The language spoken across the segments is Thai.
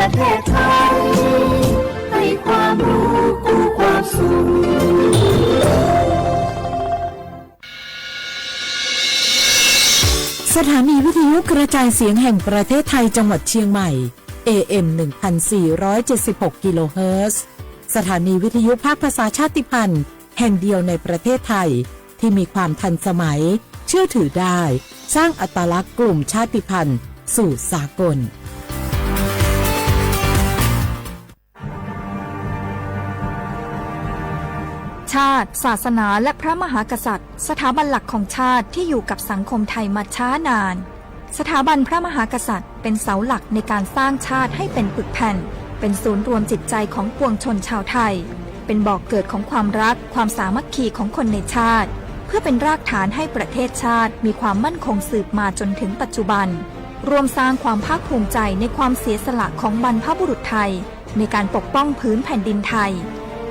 ประเทศไทยให้ความรู้กู้ความสุขสถานีวิทยุกระจายเสียงแห่งประเทศไทยจังหวัดเชียงใหม่ AM 1476 กิโลเฮิรตซ์สถานีวิทยุภาคภาษาชาติพันธุ์แห่งเดียวในประเทศไทยที่มีความทันสมัยเชื่อถือได้สร้างอัตลักษณ์กลุ่มชาติพันธุ์สู่สากลชาติศาสนาและพระมหากษัตริย์สถาบันหลักของชาติที่อยู่กับสังคมไทยมาช้านานสถาบันพระมหากษัตริย์เป็นเสาหลักในการสร้างชาติให้เป็นปึกแผ่นเป็นศูนย์รวมจิตใจของปวงชนชาวไทยเป็นบ่อกเกิดของความรักความสามัคคีของคนในชาติเพื่อเป็นรากฐานให้ประเทศชาติมีความมั่นคงสืบมาจนถึงปัจจุบันรวมสร้างความภาคภูมิใจในความเสียสละของบรรพบุรุษไทยในการปกป้องพื้นแผ่นดินไทย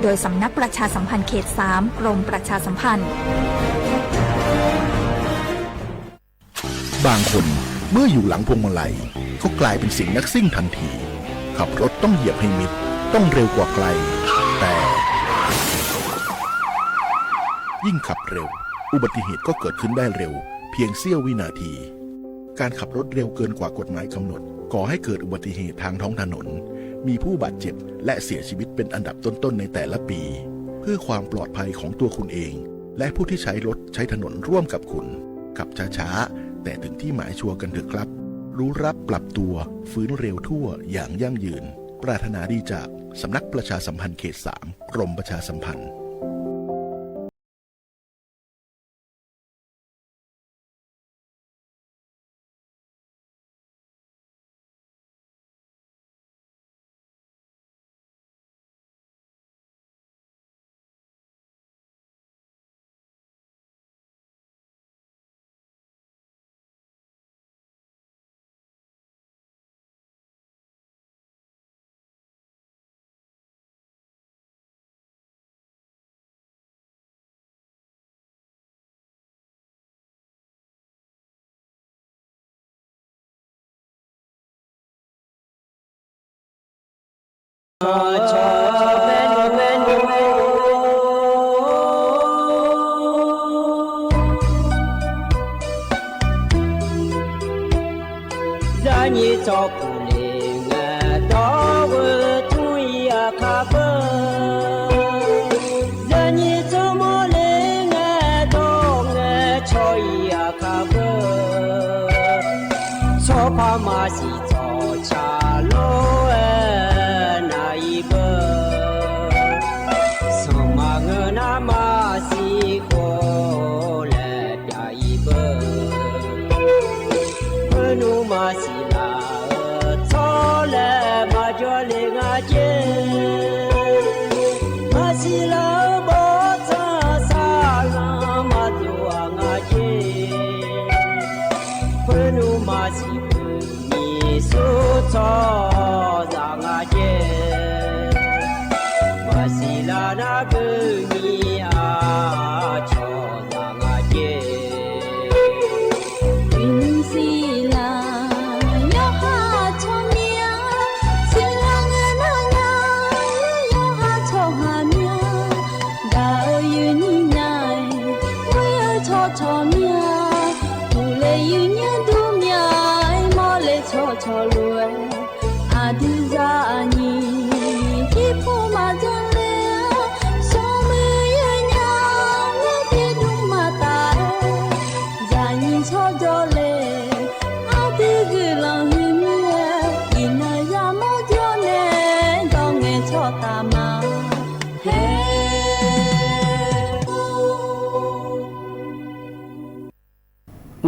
โดยสำนักประชาสัมพันธ์เขต 3 กรมประชาสัมพันธ์บางคนเมื่ออยู่หลังพวงมาลัยก็กลายเป็นสิ่งนักซิ่งทันทีขับรถต้องเหยียบให้มิดต้องเร็วกว่าไกลแต่ยิ่งขับเร็วอุบัติเหตุก็เกิดขึ้นได้เร็วเพียงเสี้ยววินาทีการขับรถเร็วเกินกว่ากฎหมายกำหนดก่อให้เกิดอุบัติเหตุทางท้องถนนมีผู้บาดเจ็บและเสียชีวิตเป็นอันดับต้นๆในแต่ละปีเพื่อความปลอดภัยของตัวคุณเองและผู้ที่ใช้รถใช้ถนนร่วมกับคุณขับช้าๆแต่ถึงที่หมายชัวร์กันเถอะครับรู้รับปรับตัวฟื้นเร็วทั่วอย่างยั่งยืนปรารถนาดีจากสำนักประชาสัมพันธ์เขต 3 กรมประชาสัมพันธ์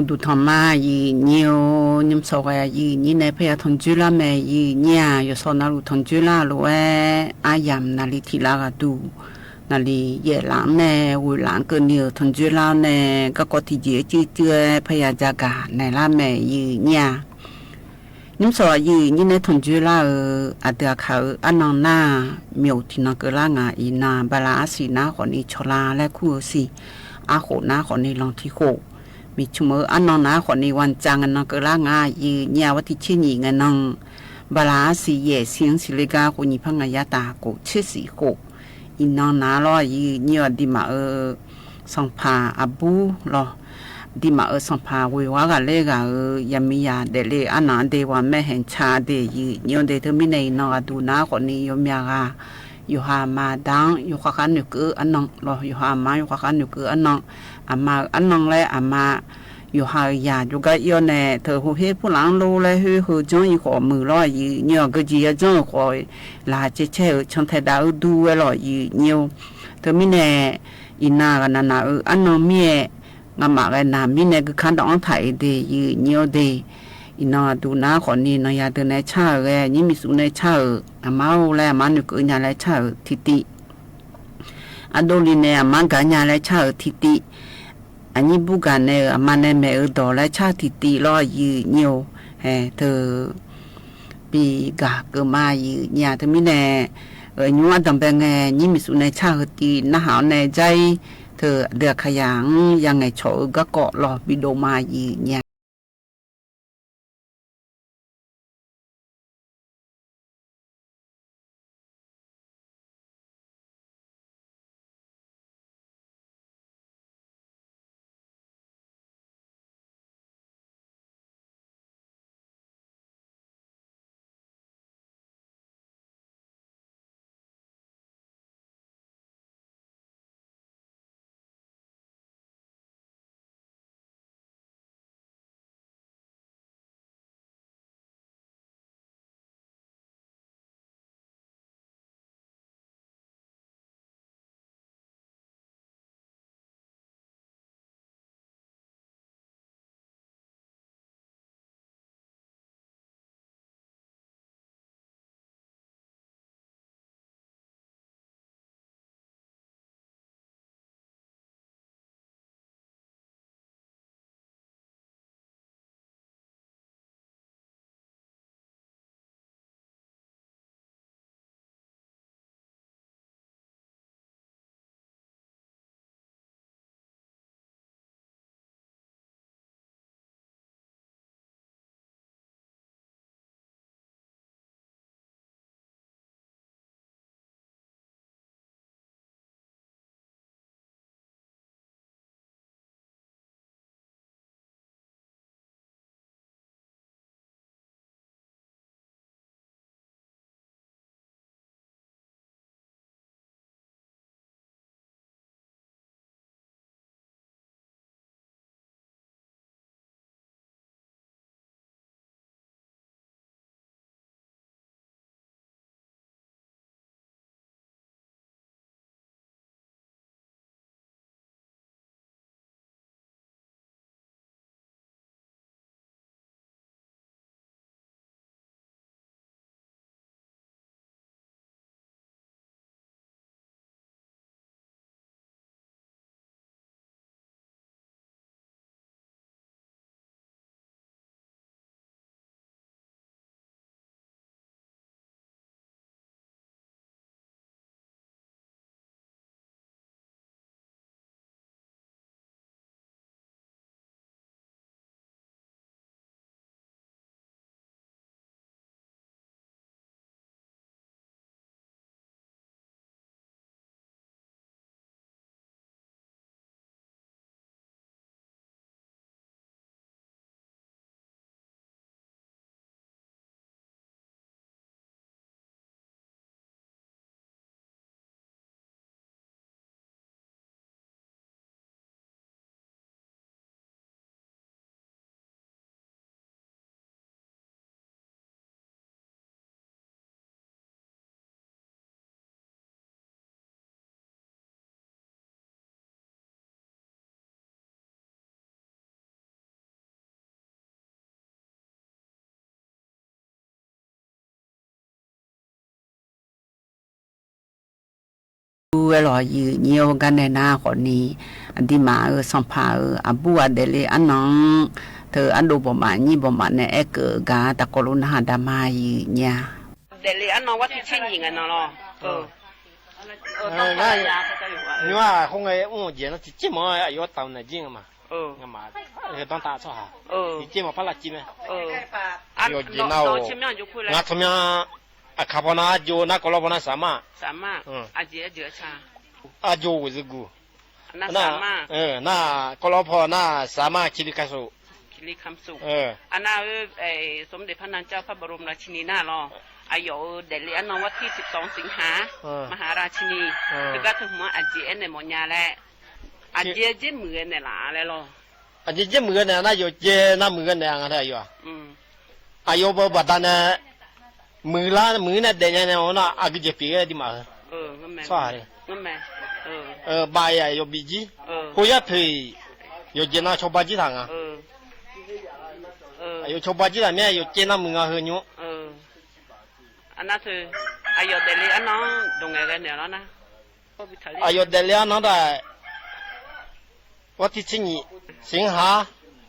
ดูทอมายีเนียวนิมสกายยีนี่ในพยาทงจุลาเมยีเนี่ยอยู่สนาลุทงจุลาลุเออายามนาลิทิลากาดูนาลีเยหลังเนวุหลังก็เนียวทงจุลาเนก็กติเจจื้อพยาจากาในลาเมยีเนี่ยนิมสกายยีนี่ในทงจุลาอาเดียเขาอันนองนาเมียวที่นักลางาอีนาบาลาสีนาคนนี้ชลาและคู่สีอาโขนาคนนี้ลองที่โคมีชั่วโมงอันนองนาคนนี้วันจังอันนองก็ล่างายีเนี่ยวัติชิญีเงินนอง บลาสีเย่เสียงสิเลกาคนยิพังอายาตาโกเชสีโกอินนอนนาลอยีเนียดิมาสังพาอบูลอดิมาสังพาเววากาเลกายามิยาเดเลอันนาเดวาแม่เห็นชาเดยีเนียเดเทมิเนนอดูนาคนนี้ยมยากาอยู่หามาดังอยู่ขกันอยู่คืออันนองรออยู่หามาอยู่ขกันอยู่คืออันนองอามาอันนองเลยอามาอยู่หายาอยู่ก็ย้อนเนี่ยเธอหูเฮผู้หลังรู้เลยหูจ้องอีขอมือรอยีเนียก็จีจ้องขอลาเจ๊เช่ช่างเทดาวดูไว้รอยีเนียเธอมิเนอินากันนาอันนองเมียงามากันนามิเนก็ขันดองไทยเดยีเนียเดอินาดูนาคนนี้นายาเดินในชาเรยิ่งมีสุในชาอามาแลมันอยู่กับญาณชาทิติอโดลิเนอามันกันญาณชาทิติอันนี้บุกันเนอามันเนเมอดอและชาทิติรอยืเนียวเธอปีกาเกมายืญาเธอมิเนยัวดำเป็นไงยิ่งมีสุในชาติน่าหาในใจเธอเดือขยันยังไงโฉก็เกาะรอบิโดมายืญาดูไว้รอยืเนียวกันในหน้าคนนี้อันที่มาสัมภาอาบัวเดเลอันน้องเธออันดูบ่มานี่บ่มาในเกกาตะกรุณหาดามายืเนี่ยเดเลอันน้องว่าที่เช่นยิงอันน้องเนาะ你话红个我见了这么要到那近嘛，嘛，当大错哈，你这么把那几咩？有几那我，俺他们卡巴那就那个老婆那什么，阿姐就啥，啊就我这个，那什么，那个老婆那什么去里看书，ลิคำสุอันน่ะสมเด็จพระนางเจ้าพระบรมราชินีนาถอายุเดลีอันนวันที่12สิงหามหาราชินีแล้วก็ถึงมาอาเจียนในหมอนยาแหละอาเจียเจมือเนี่ยล่ะอะไรล่ะอาเจียเจมือเนี่ยน่าอยู่เจน่ามือเนี่ยอะไรอยู่อายุบ่บัดนั้นมือละมือเนี่ยเดี๋ยวเนี่ยน่ะอากุเจปีกันดีมางั้นแม่ใช่งั้นแม่บายอยู่บีจีคุยพี่อยู่เจน่าชอบบีจีทางอยู่ชอบบีจีทางเนี่ยอยู่เจน่ามือเหี่ยวอันนั้นคืออายุเดลีอันน้องตรงไหนกันเนี่ยแล้วนะอายุเดลีอันน้องได้วันที่สิงหา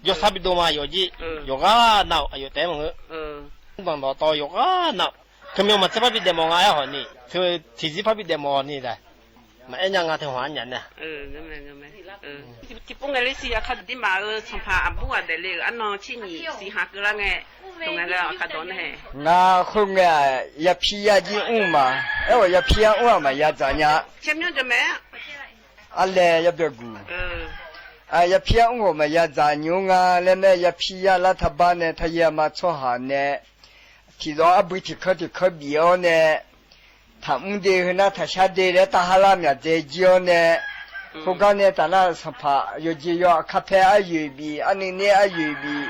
อยู่สัปดาห์มาอยู่จีอยู่ก็น่าอายุเต็มเลยบางต่ออยู่ก็น่าคือมีมันจะพับเดมองอะไรหรอนี่คือที่จะพับเดมองนี่ได้มันเอ็นยังไงถึงหวานยันเนี่ยงั้นแม่ที่ปุ่งเอลิซีอะคัดดิมาสัมภาระบัวเดลีอันน้องที่นี่สิหากันแล้วไงตรงนั้นแล้วคัดโดนแห่那后面也皮也进屋嘛，我也皮屋嘛也这样。前面就没。阿来也别顾。也皮屋嘛也这样啊，那么也皮也那他爸呢，他也嘛做下呢，提到阿不提可比较呢，他们的那他下的了，他哈拉面在叫呢。后干呢，咱那是怕有几样咖啡啊油比，阿那呢啊油比，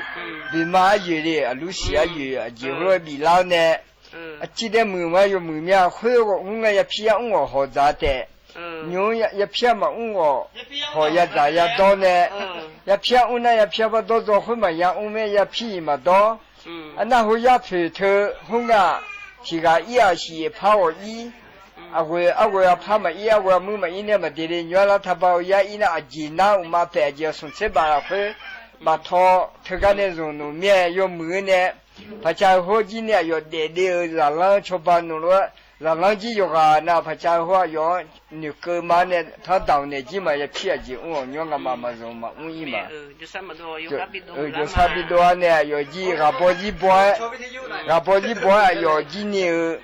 比嘛油的，露西啊油，几号比老呢？记得门嘛有门面，会我也偏我好咋的，牛也偏嘛我好也咋也多呢，也偏我那也偏不多做，会嘛也我们也偏嘛多，那会也偏头红啊，这个一二是怕我一。我要怕嘛，我要木嘛，呢嘛，对的，原来他把我一那几那我嘛白就送去把会，把他个那种农面要木呢，他家伙几呢要对的，让人去把弄了，让人去要个那他家伙要你哥嘛呢，他到那几嘛也偏几，我娘个妈妈说嘛，我一嘛，就差不多有差不多呢，要几个包几包，个包几包要几呢。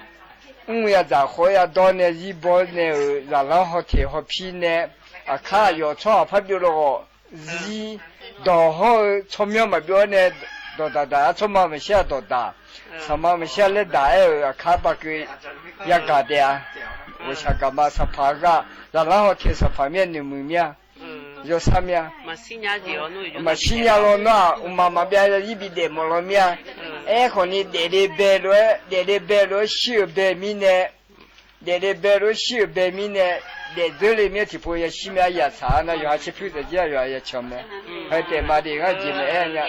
也在好也到呢，一包呢，让人好贴好皮呢，看要炒发表了个，到好炒面嘛表呢，到大炒嘛没下到大，炒嘛没下来大看把个也搞的啊，我想干嘛是怕个，让人好贴上方面的门面。有啥面？嘛新年了那，我妈妈边一边的么了面，可能带的小白米呢，带的白肉小白米呢，带这里面提婆也西面也茶那有还是配的家也吃么，还带嘛的俺进来呀，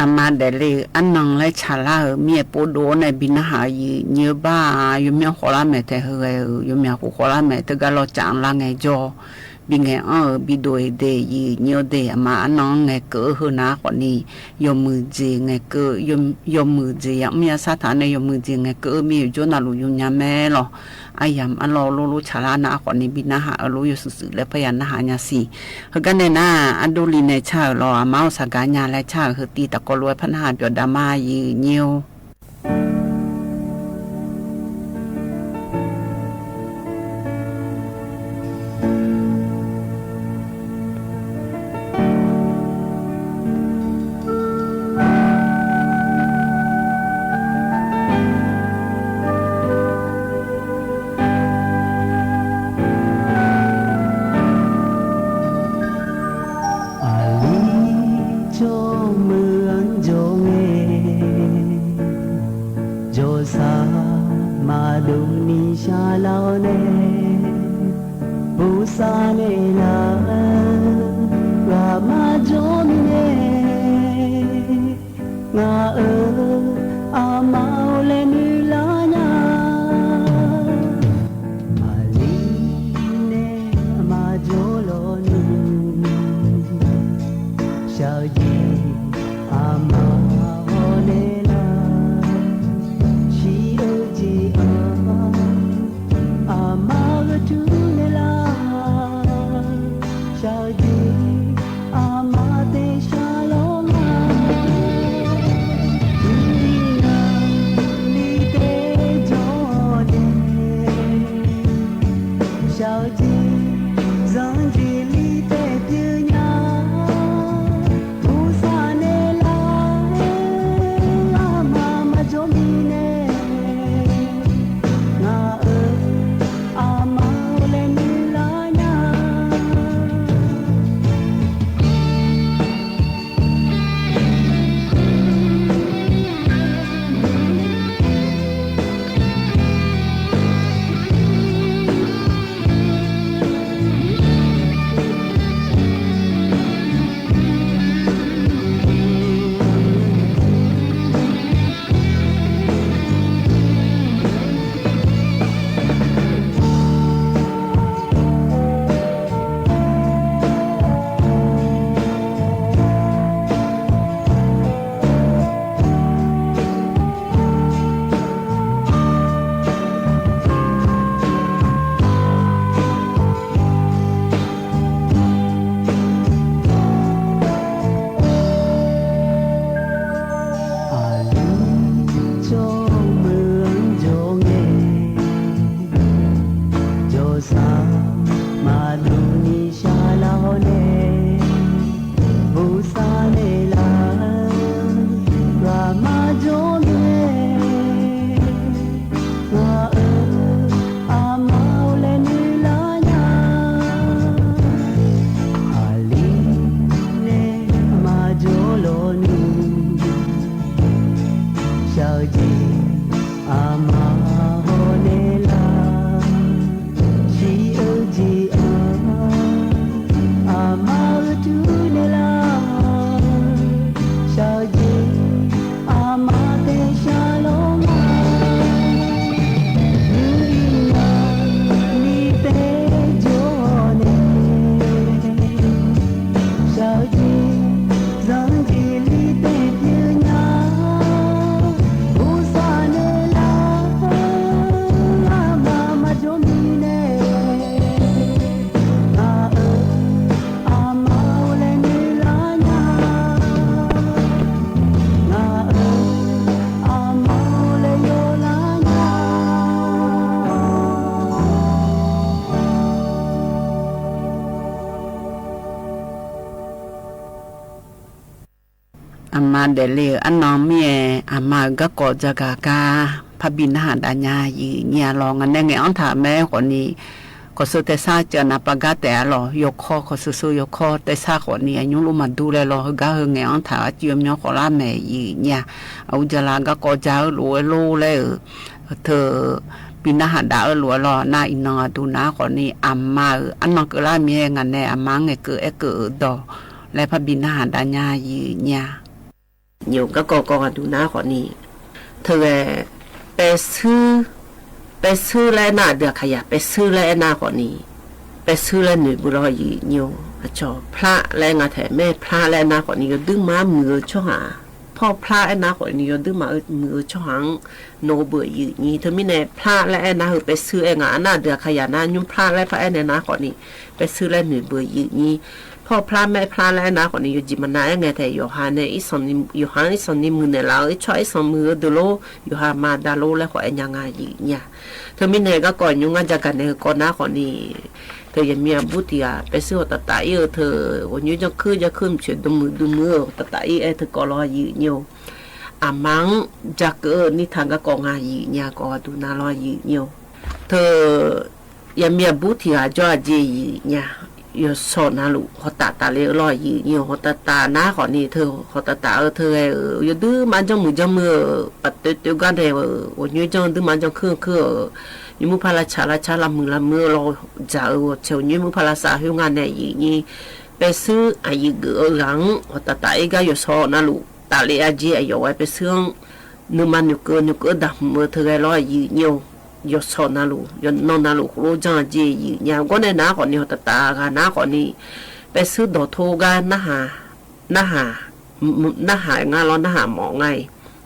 อามาเดลีอันนังไลชาลาเมียปูโดในบินหายีเนื้อบ้าอยู่เมียขอลาเมแต่เฮอยู่เมียขอลาเมแต่ก็เราจางลาไงจอบิไงบิโดยเดยีเนื้อเดมาอันนังไงเก๋อหน้าคนนี้ยมมือเจไงเก๋ยมมือเจยังเมียสถานในยมมือเจไงเก๋มีอยู่จนนาลูอยู่ยามแม่หรออายามอันเราชาลาหน้าคนนี้บินหารู้อยู่สื่อและพยานหาญาสีเฮกันในหน้าอันดูลีในชาลอเมาสกาญาและชาคือตีตะกรวยพันหาเปียวดามายีเนียวAmate shalom อามาเดเลอันน้องเมียอามาก็กอจะกากาพบินหาดาญายีเนี่ยลองอันนี้อันถามแม่คนนี้ก็สุดแต่ซาเจนาปากาแต่หรอยกคอก็สู้ยกคอแต่ซาคนนี้อายุรู้มาดูแลรอก็เฮงอันถามเจียมยอขอลาแม่ยีเนี่ยเอาจะลาก็กอจะรวยโลเลยเธอปีนาหาดาหลัวรอหน้าอินนอดูนะคนนี้อามาอันน้องก็ลาเมียงันแน่อามาไงเกิดดอและพบินหาดาญายีเนี่ยอยู่ก็กอดูนะคนนี้เธอไปซื้อแล้วน่าเดือดขยะไปซื้อแล้วน่าคนนี้ไปซื้อแล้วหนูบุรอยีอยู่จอพระแล้วงาแถแม่พระแล้วน่าคนนี้ดึงมามือช่อหาพ่อพระไอ้น่าคนนี้ดึงมามือช่อหางโนเบื่อยีนี่เธอไม่แน่พระแล้วไอ้น่าไปซื้อไอ้งาน่าเดือดขยะน่ายุ่งพระแล้วพระไอ้เนี่ยน่าคนนี้ไปซื้อแล้วหนูเบื่อยีนี่พ่อพระแม่พระแล้วนะคนนี้อยู่จิมันนาไงแต่อยู่หาเนี่ยอีสอนนี่อยู่หาอีสอนนี่มือเนี่ยเราอีช่วยอีสอนมือดูโลอยู่หามาดาโลแล้วขอไอ้ยังไงเนี่ยเธอไม่เนี่ยก็ก่อนยุ่งงานจากกันเนี่ยก่อนหน้าคนนี้เธอยังมีบุตรไปซื้อตะตายเธอวันนี้จะขึ้นเฉยดูมือตะตายเธอก็รออยู่เนี่ยอามังจากนี่ทางก็กองงานเนี่ยก็ดูน่ารออยู่เนี่ยเธอยังมีบุตรจ่อจีเนี่ยอยู่สอนนะลูกเขาตาเลี้ยลอยอยู่เขาตาหน้าขอนี่เธอเขาตาเธออยู่ดื้อมันจังมือปัดเตี้ยกันเถอะวันนี้จังดื้อมันจังคือยูมุพาราชาละมือเราจะเชียวยูมุพาราสาหิวงานเนี่ยยี่ไปซื้อไอ้ยี่เกลือหลังเขาตาเองก็อยู่สอนนะลูกตาเลี้ยจีอยู่ไว้ไปซื้อนึกมันอยู่เกินดำมือเธอลอยอยู่ยศนาลูยนนาลูโรจังจีอย่างก็ในน้าคนนี้ตากันน้าคนนี้ไปซื้อดอกโทกันน้าหางานร้อนน้าหาหมอไง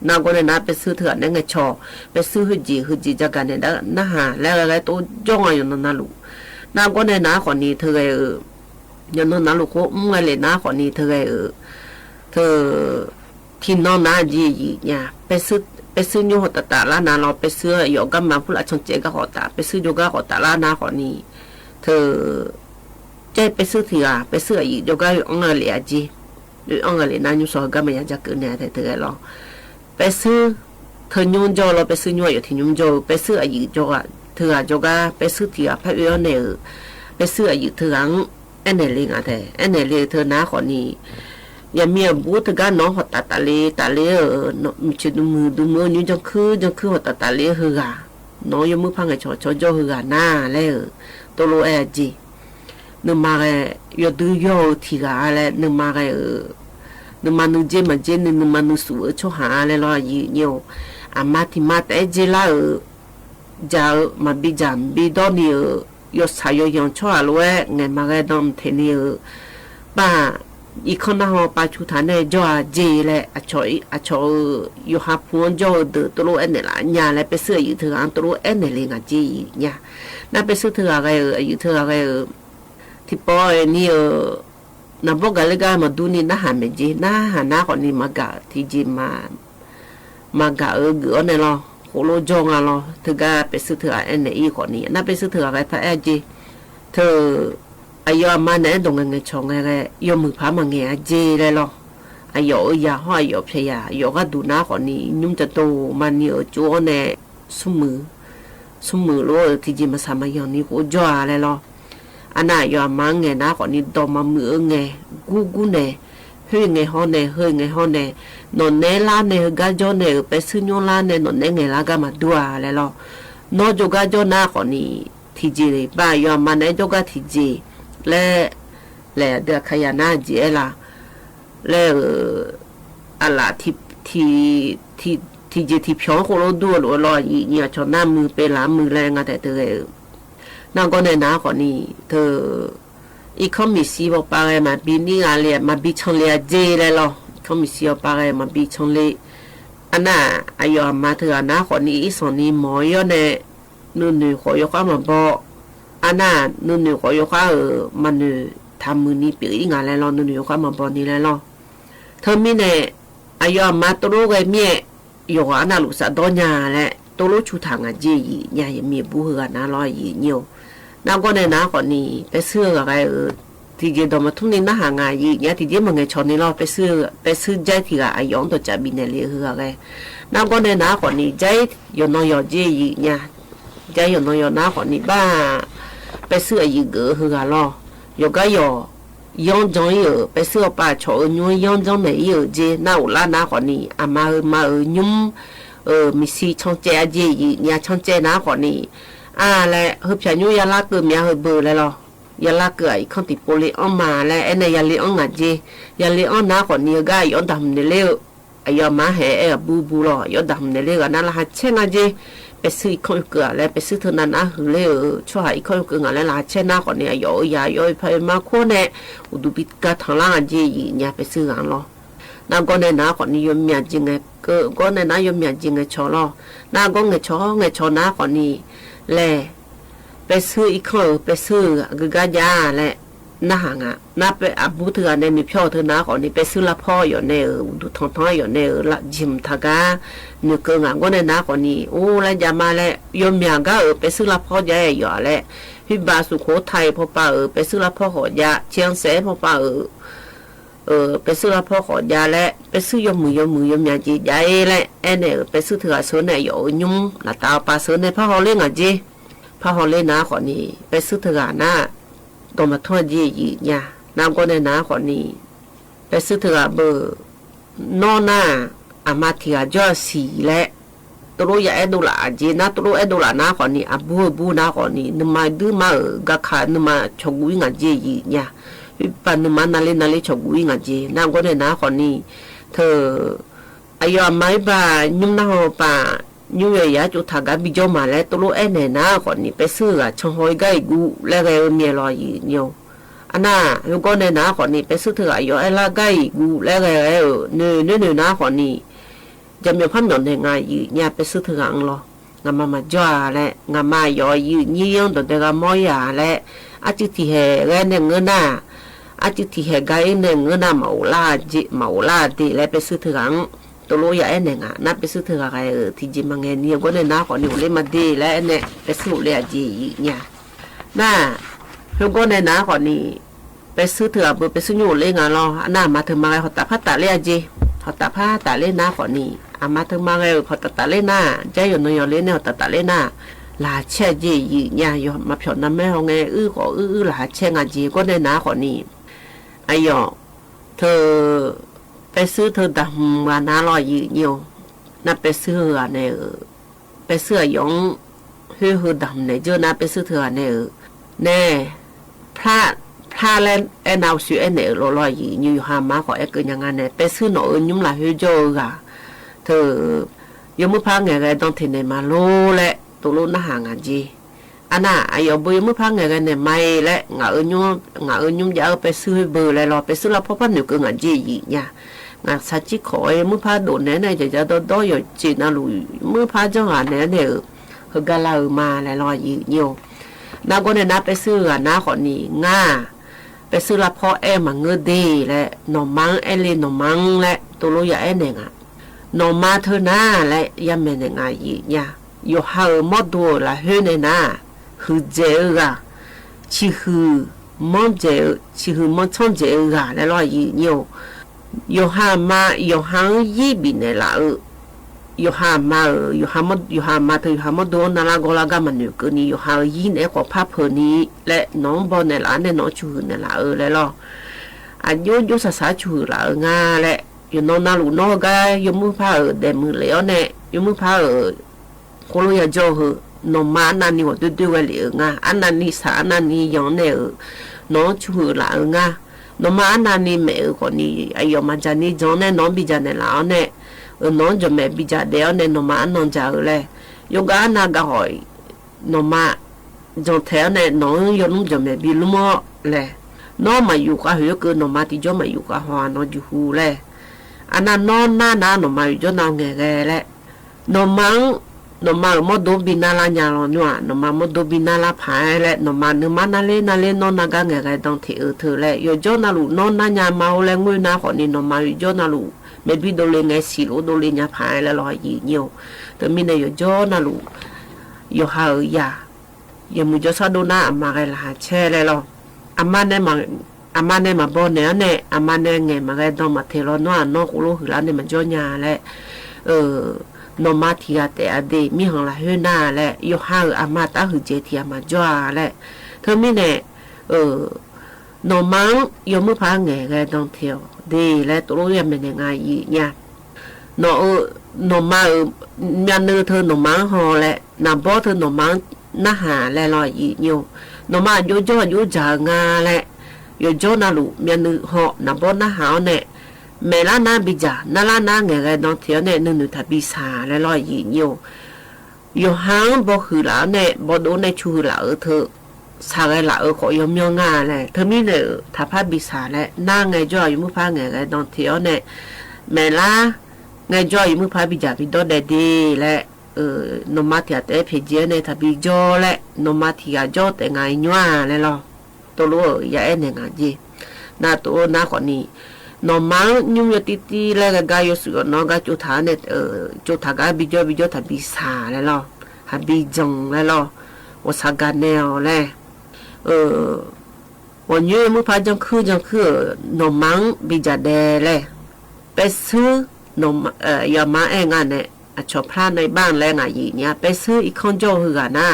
น้าก็ในน้าไปซื้อเถื่อนไงชอไปซื้อหืจีจากกันเนี่ยน้าหาแล้วอะไรตัวจ้องอยู่นาลูน้าก็ในน้าคนนี้เธอยนนาลูโคมึงไงเลยน้าคนนี้เธอที่น้องน้าจีเนี่ยไปซื้อโยหตาลานาเราไปซื้อโยกมาพูดชงเจก็หอตาไปซื้อโยกหอตาลานาขอนี้เธอใจไปซื้อที่ไปซื้ออีโยกอังเลจีอังเลนายุสก็ไม่อยากจะเกินเนี่ยเธอเราไปซื้อเธอยุ่งโจเราไปซื้อโยอยู่ที่ยุ่งโจไปซื้ออีโยกเธอโยกไปซื้อที่พระเวรเนี่ยไปซื้ออีเธออังเอเนลิงอะเอเนลิเธอนาขอนี้ยังมีบุตรกันน้องหัวตาเล่มีชุดดูมือนี่จังคือหัวตาเล่เหือน้องยังมือพังไอชอเหือหน้าแล้วตัวโลจีนึกมาอยู่ดูโยทีละแล้วนึกมานึกมานึกเจมันนึกมานึกสู้ชอหาแล้วรอยี่อามาที่มาแต่เจล่าจะมาบิจามบิดอนี่อยู่สายยังชอแล้วไงมาดอมเทนี่ป้าอีกคนน่ะปัจจุบันเนี่ยจ่อเจเลยอชอยอยู่หาพวงจ่อเดือตัวเอ็นเนี่ยละเนี่ยเลยไปซื้ออยู่เถอะอันตัวเอ็นเนี่ยเลยงาเจเนี่ยน่าไปซื้อเถอะอะไรอยู่เถอะอะไรที่ปอยนี่น่าบอกกันเลยกันมาดูนี่น่าหาไม่เจน่าหาหน้าคนนี้มากะที่เจมากะเกือเนี่ยหรอโคโลจงอ่ะหรอเธอก็ไปซื้อเถอะเอ็นเนี่ยอีคนนี้น่าไปซื้อเถอะอะไรพระเอเจเธอไอ้ยอมาเนี่ยตรงเงี้ยชงไงยอมือพามาเงี้ยเจเลยหรอไอ้ยอยาห้อยยอเพียยอก็ดูหน้าคนนี้นุ่มจะโตมันเนี่ยจ้วเนี่ยสมือรู้ที่จีมาสามัยอย่างนี้กูจ่อเลยหรออันน่ะยอมาเงี้ยหน้าคนนี้โตมามือเงี้ยกูเนี่ยเฮ้ยเงี้ยห้องเนี่ยนอนเนี่ยล้านเนี่ยก็จ่อเนี่ยไปซื้อยอล้านเนี่ยนอนเนี่ยเงี้ยล้านก็มาดูอะไรหรอนอกจากก็จ่อหน้าคนนี้ที่จีเลยบ้ายอมาเนี่ยจ่อก็ที่จีและเดือขยันน่าเจล่ะและอะไรที่เจที่พิองโคโลดูหรือรอเนี่ยชอบหน้ามือไปล้างมือแรงอะแต่เธอนั่งก็ในน้าคนนี้เธออีกเขามีสีบอกไปมาบีนี่อะไรมาบีชงเลยเจเลยหรอเขามีสีบอกไปมาบีชงเลยอันน่ะอายุมาเธอหน้าคนนี้อีสองนี้หมอยเนี่ยนู่นขอยกมาบอกอันน่ะนู่นขอยกมันทำมือนี้เปียงานแล้วนู่นขอมาบอกนี่แล้วเธอมีเนี่ยอายุมาตัวรู้ไงเมียอยู่อันน่ะลูกสาวโดนยาแหละตัวรู้ชูทางอ่ะจียายังมีบุหัวนะรอยยี่เนียวน้าก็ในน้าคนนี้ไปเสื้ออะไร thì giờ đó mà thung nên nó hàng ngày gì nhá thì giờ mà ngày chọn nên lo phải xưa trái thì là ai giống tôi chả bị này liền hừa cái nào có nên nào còn đi trái giờ nó giờ gì nhá trái giờ nó giờ nào còn đi ba phải xưa gì gỡ hừa lo giờ cái giờ yong trong giờ phải xưa ba chỗ nhung yong trong này giờ gì nào là nào còn đi à mà nhung mình xí trong trái gì nhá trong trái nào còn đi à lại hợp trái nhung ya lá cứ mía hợp bự lại lo ya la cái không thì bồi ông mà lại anh này ya li ông ngã gì ya li ông nào còn nhiều cái ông đầm này leo ai mà hệ bu lo ông đầm này leo cái nào là hạt chen ngã gì bé sư không cửa lại bé sư thằng nào hử leo cho hãy không cửa ngã lại là hạt chen nào còn nhiều ya phải mà khô nè udu bít cả thằng là gì nhà bé sư ngã lo nào con này nào còn nhiều miệng gì nghe con này nào nhiều miệng gì nghe chó lo nào con nghe chó nào còn nhiều lẹไปซื้ออีกคนไปซื้อก็กะยาแหละน่าหางอ่ะน่าไปอาบุเถื่อในนี่พ่อเธอนะก่อนนี่ไปซื้อละพ่ออยู่ในดูท้องอยู่ในละจิมทากานึกเกิงอ่ะก็ในนะก่อนนี่โอ้แล้วยามาแล้วยมอย่างก็ไปซื้อละพ่อใหญ่อยู่แหละพี่บาสุโขทัยพ่อป้าไปซื้อละพ่อขอยาเชียงแสนพ่อป้าไปซื้อละพ่อขอยาและไปซื้อยมมือยมยาจีใหญ่และไอ้เนี่ยไปซื้อเถื่อซื้อในอยู่ยุ่งละตาปลาซื้อในพ่อเขาเลี้ยงอ่ะจีพ่อเขาเล่นน้าคนนี้ไปซื้อเถื่อน้าตัวมาทอดยี่เนี่ยน้ำก็ในน้าคนนี้ไปซื้อเถื่อเบอร์นอหน้าอามาเถื่อยอดสีและตัวใหญ่ดูละจีน่าตัวดูละน้าคนนี้อาบูน้าคนนี้นึกมาดื้อมากักขานึกมาชกวิ่งจีเนี่ยปันนึกมานาเลชกวิ่งจีน้ำก็ในน้าคนนี้เธออายุไม่บ่ายุ่งน้าป่ายูเอียจุดทางการบิจมาแล้วตัวเอ็นเนี่ยคนนี้ไปซื้อช่องหอยไก่กูแล้วก็เมียลอยเนี่ยอันน่ะลูกก็เนี่ยคนนี้ไปซื้อเถอะอยู่ไอ้ละไก่กูแล้วก็เนี่ยคนนี้จะมีพันหยอนยังไงเนี่ยไปซื้อเถอะอังหรองามาจ่อแล้วงามาย่อยยี่ยงตัวเด็กมอยาแล้วอาจิที่เหตุเนี่ยเงินน่ะอาจิที่เหตุไก่เนี่ยเงินน่ะมาลาดีแล้วไปซื้อเถอะอังตัวรู้อย่างนี้ไงนับไปซื้อเถอะอะไรที่จีมังเงี้ยก็เนี่ยน้าคนนี้เลยมาดีแล้วเนี่ยไปซื้อเลยจีเนี่ยน่าแล้วก็เนี่ยน้าคนนี้ไปซื้อเถอะไปซื้ออยู่เลยไงล่ะน่ามาถึงมาเขาตัดผ้าตัดเลยจีเขาตัดผ้าตัดเลยน้าคนนี้มาถึงมาเขาตัดเลยน้าใจอยู่ในอยู่เลยเนี่ยตัดเลยน้าลาเช่จีเนี่ยอยู่มาผิวน้ำแม่เขาไงก็ลาเช่งจีก็เนี่ยน้าคนนี้ไอ้ยอเธอไปซื้อเธอดำว่าน้าลอยอยู่น่าไปซื้อเนี่ยไปซื้อยงฮือดำเนี่ยเจอน่าไปซื้อเธอเนี่ยแน่พระเล่นไอ้นาวซื้อไอ้เนี่ยลอยอยู่หามาขอไอ้เกินอย่างงั้นเนี่ยไปซื้อหน่อยยุ่งหลายฮือโจก่ะเธอยมือพังไงไงต้องถิ่นเนี่ยมาโลแหละตัวโลน่าห่างกันจีอันน่ะไอ้ยบุยมือพังไงไงเนี่ยไม่และงายุ่งยาวไปซื้อเบอร์อะไรรอไปซื้อแล้วพ่อพันอยู่เกินกันจีเนี่ยงาสัจจิขอเมื่อพาโดนเนี่ยจะโดอยู่จีน่าลุยเมื่อพาจังหวะเนี่ยคือกาลามาแล้วลอยอยู่น้าก็เนี่ยน้าไปซื้อน้าคนนี้ง่าไปซื้อละพ่อเอ็มเงือดีและหน่อมังเอลีหน่อมังและตัวรู้อย่างเนี่ยไงหน่อมาเธอหน้าและยังไม่เนี่ยไงเนี่ยอยู่หาหมดตัวละเฮ้เนี่ยนะคือเจ้าชิฮือมอนเจ้าชิฮือมอนช่องเจ้าแล้วลอยอยู่อยู่หามาอยู่หางยี่บินเนี่ยละอยู่หามาเธออยู่หามาโดนนาลากลากามันอยู่ก็นี่อยู่หายี่เนี่ยขอภาพเพนี้และน้องบอลเนี่ยละเนี่ยน้องชูเนี่ยละแล้วล่ะอายุสาชูละงาและอยู่น้องนาลูน้องก็อยู่มือผ้าเดมือเลี้ยวเนี่ยอยู่มือผ้าคนรู้อย่าโจ้น้องมานั่นนี่ว่าดูไว้เลยงาอันนั้นนี่สาอันนั้นนี่ย้อนเนี่ยน้องชูละงาน้องมาอันนั้นนี่แม่คนนี้ไอ้ยอมมาจานี่จงเนี่ยน้องบิจาเนี่ยละเนี่ยน้องจะแม่บิจาเดียวเนี่ยน้องมาอันน้องจะเลยยกอันนั้นก็หอยน้องมาจงแถวเนี่ยน้องยนุ่งจะแม่บิลุโม่เลยน้องมาอยู่กับเฮก็น้องมาที่จะมาอยู่กับหัวน้องอยู่หูเลยอันนั้นน้องน้าน้องมาอยู่จนน้องเงี้ยเลยน้องมาหมดดูบินาลาญาลอนว่าน้องมาหมดดูบินาลาพายเลยน้องมาเนื้อมันนั่นเลยน้องนักเงี้ยต้องที่เธอเลยอยู่จนนั่นลูน้องนั่นยามาเลยงุยน้าคนนี้น้องมาอยู่จนนั่นลูไม่บิดดูเลยไงสิลูดูเลยเนี่ยพายแล้วลอยยี่เงี้ยวแต่มีเนี่ยอยู่จนนั่นลูอยู่หายาอย่ามุจฉาดูน้าอามาเลยละเช่เลยล่ะอามาเนี่ยมา อามาเนี่ยมาบ่เนี่ยเนี่ยอามาเนี่ยไงมาก็ต้องมาเทโลนัวนอกอุลุหือแล้วเนี่ยมันจ่อยาแหละนมาทีอาแต่อดีมีของละเฮน่าแหละยกห้าอามาตาหือเจทีมาจ่อแหละเธอไม่เนี่ยนมังยมือพาไงก็ต้องเที่ยวดีและตัวรู้ยังเป็นยังไงอีเนี่ยนมามีเนื้อเธอนมังหอแหละนำบ่เธอนมังน่าหาและลอยอีเนี่ยนมาโยจ่อโยจางาแหละโยจ่อน่าลูมีเนื้อหอนำบ่น่าหาเนี่ยเมล่านาบิจานาลานาไงก็ต้องเที่ยวเนี่ยนึกทับบิสาและลอยอีเนี่ยโยหางบ่คือแล้วเนี่ยบ่โดนในชูแล้วเธอสายละก็ยอมยองงาแหละเธอมีเนี่ยถ้าพาบิสาและน่าไงจ่ออยู่มือพาไงก็ต้องเที่ยวเนี่ยเมล่าไงจ่ออยู่มือพาบิจาบิโดได้ดีและนมาที่แต่เพจเนี่ยถ้าบิจ่อและนมาที่จ่อแต่ไงยัวเลยล่ะตัวรู้อย่าเอ็นเนี่ยไงจีน่าตัวน่าคนนี้นมังยุ่งยติตีแล้วก็กายสุกน้องก็จุดฐานเนี่ยจุดฐานก็บิจ่อถ้าบิสาเลยล่ะถ้าบิจงเลยล่ะว่าสักการแนวเลยวันนี้มือพาจังคือนมังบิจาเดเลยไปซื้อนมยามาเองเนี่ยชอบพลาดในบ้านแรงอะไรเนี่ยไปซื้ออีกคนโจหือนะ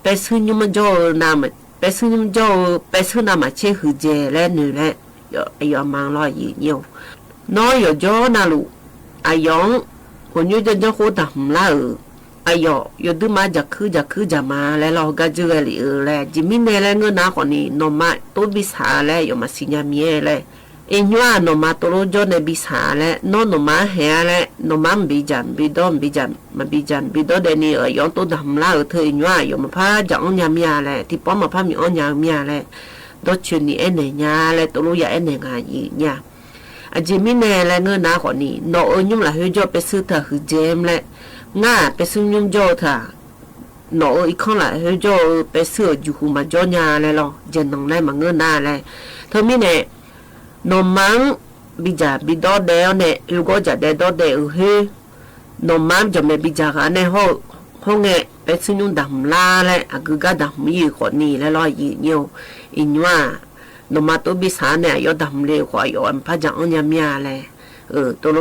ไปซื้อยุ่มันโจน้ำไปซื้อยุ่มันโจไปซื้อน้ำมาเชื่อหือเจแล้วนี่แหละยามาลอยยี่เนี่ยน้อยอยู่โจน่ะลูกอายองวันนี้จะโคตรหำละอายอยู่ดูมาจากคือจะมาแล้วเราก็เจอเลยแล้วจิมินเนี่ยเงินหน้าคนนี้นมาตัวบิสาแล้วอยู่มาสิญญาเมียเลยเอ็นยัวนมาตัวโจเนี่ยบิสาแล้วนมาเฮียแล้วนมาบิจันบิดอเดนี่ยองตัวดำละเธอเอ็นยัวอยู่มาพาจากอันยามีอะไรที่ป้อมาพามีอันยามีอะไรตัวชุนี่เอ็นเนี่ยแล้วตัวรู้อย่าเอ็นเนี่ยไงเนี่ยจิมินเนี่ยเงินหน้าคนนี้นยุ่งละเฮยจไปซื้อเธอคือเจมเลยง่าไปซื้อยุ่งโจท่าหนออีกคนละเฮยโจไปซื้ออยู่หูมาจ่อยาเลยล่ะเจนน้องได้มาเงินหน้าเลยเธอมีเนี่ยนมังบิจาบิดอเดียวเนี่ยอยู่ก็จะได้ดอเดียวเฮนมังจะไม่บิจากันในห้องเนี่ยไปซื้อยุ่งดำลาเลยอากูก็ดำมีคนนี้แล้วลอยยี่เนี่ยอินว่านมาตัวบิสาเนี่ยยอดดำเลยกว่ายอมพระจังอันยามีอะไรตัวโล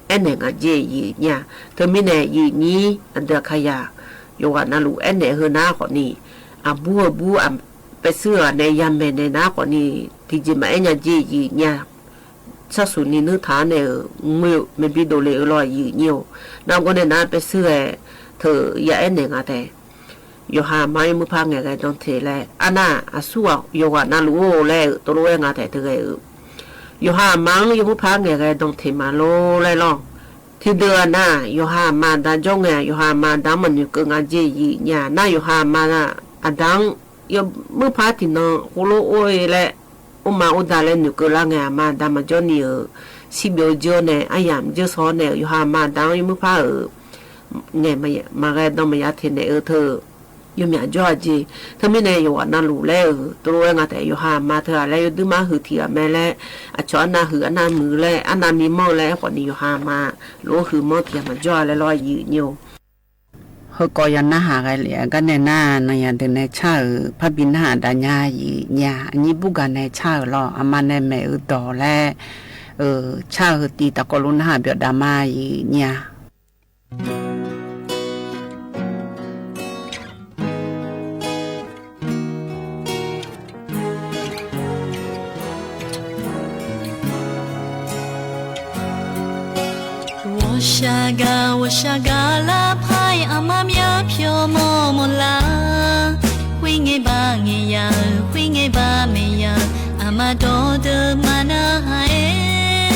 เอ็นเนี่ยก็เจียี่เนี่ยเธอมีเนี่ยยี่นี้อันเดียขยะอยู่ว่านั่นลูกเอ็นเนี่ยเฮน่าคนนี้บูไปซื้อในยามในน้าคนนี้ที่จะมาเอ็นเจียี่เนี่ยสักส่วนนี้นึกฐานเนี่ยไม่บิดโดเลยลอยยี่เนี่ยน้ำก็เนี่ยน้าไปซื้อเธออย่าเอ็นเนี่ยแต่อยู่หาไม้มือพังไงกันต้องเทเลยอันน่ะสู้อยู่ว่านั่นลูกเลยตัวรู้ยังไงแต่เธออยู่หามังอยู่มือพังไงกันต้องเทมาโลเลยล่ะที่เดือนน่ะอยู่หามาดันจงไงอยู่หามาดังมันอยู่กับงานเจียเนี่ยน่าอยู่หามาน่ะอันดังอยู่มือพังที่น้องโคโลโอ้ยแหละมาอุดาเล่นอยู่กับละไงมาดังมันจนี่สิบเดือนเนี่ยไอ้ยามเจ้าสอนเนี่ยอยู่หามาดังอยู่มือพังไงมากันต้องมายัดเทนเนี่ยเธออยู่มีจอจีเธอไม่เนี่ยอยู่นั่นรู้แล้วตัวเองแต่อยู่หามาเธอแล้วอยู่ดูมาหือเถียแม่แล้วช้อนน่ะหืออันนั้นมือแล้วอันนั้นมีหม้อแล้วคนนี้อยู่หามารู้หือหม้อเถียมันจอแล้วลอยยืดอยู่เฮก็ยันน่าหากันเลยกันในหน้าในยันเดินในชาพระบินหาดาญายีเนี่ยอันนี้บุกันในชาหรออามาในแม่ต่อแล้วชาตีตะกลุนหาเบียดามายีเนี่ย我下个拉拍阿妈咪飘么么啦，会爱吧爱呀，会爱吧没呀，阿妈多的嘛那哎，